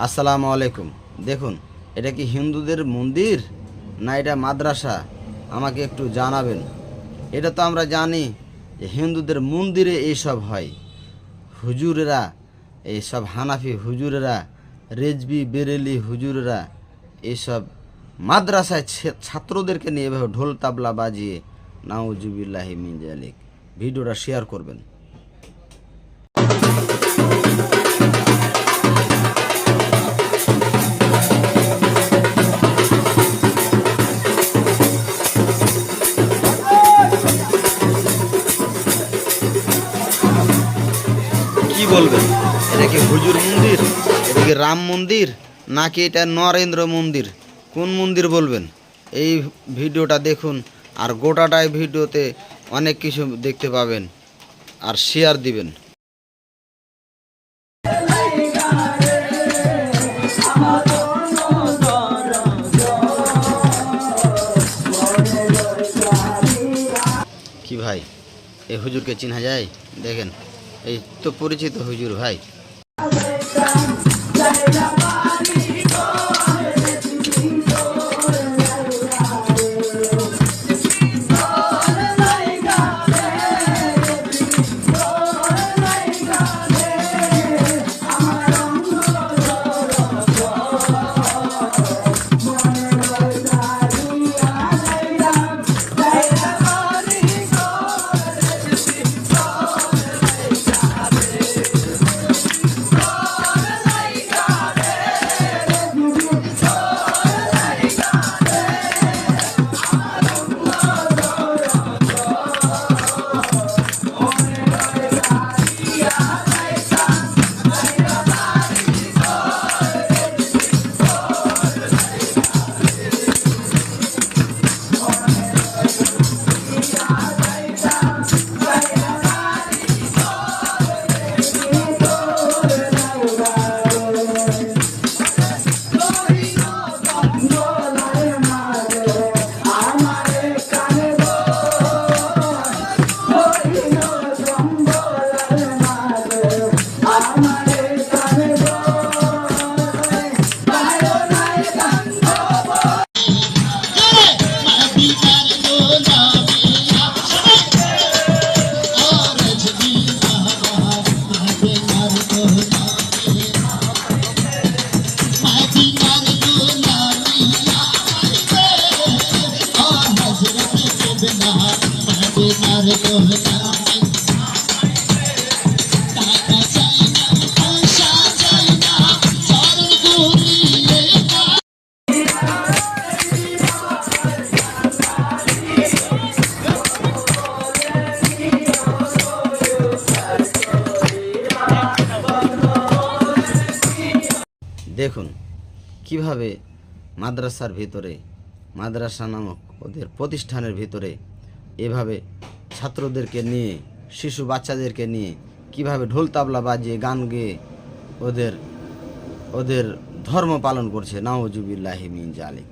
আসসালামু আলাইকুম। দেখুন, এটা কি হিন্দুদের মন্দির না এটা মাদ্রাসা? আমাকে একটু জানাবেন। এটা তো আমরা জানি যে হিন্দুদের মন্দিরে এইসব হয়। হুজুরেরা, এইসব হানাফি হুজুরেরা, রেজবি বেরেলি হুজুরেরা এইসব মাদ্রাসায় ছাত্রদেরকে নিয়ে এভাবে ঢোল তাবলা বাজিয়ে নাউজুবিল্লাহি মিন জালিক। ভিডিওটা শেয়ার করবেন। কি বলবেন, এটা কি হুজুর মন্দির, এটা কি রাম মন্দির, নাকি এটা নরেন্দ্র মন্দির? কোন মন্দির বলবেন? এই ভিডিওটা দেখুন, আর গোটাটাই ভিডিওতে অনেক কিছু দেখতে পাবেন, আর শেয়ার দিবেন। কি ভাই, এই হুজুরকে চিনা যায়? দেখেন, এই তো পরিচিত হুজুর ভাই। দেখুন কিভাবে মাদ্রাসার ভিতরে, মাদ্রাসা নামক ওদের প্রতিষ্ঠানের ভিতরে এভাবে ছাত্রদেরকে নিয়ে, শিশু বাচ্চাদেরকে নিয়ে কিভাবে ঢোল তাবলা বাজিয়ে গান গেয়ে ওদের ওদের ধর্ম পালন করছে। নাউজুবিল্লাহি মিন জালিক।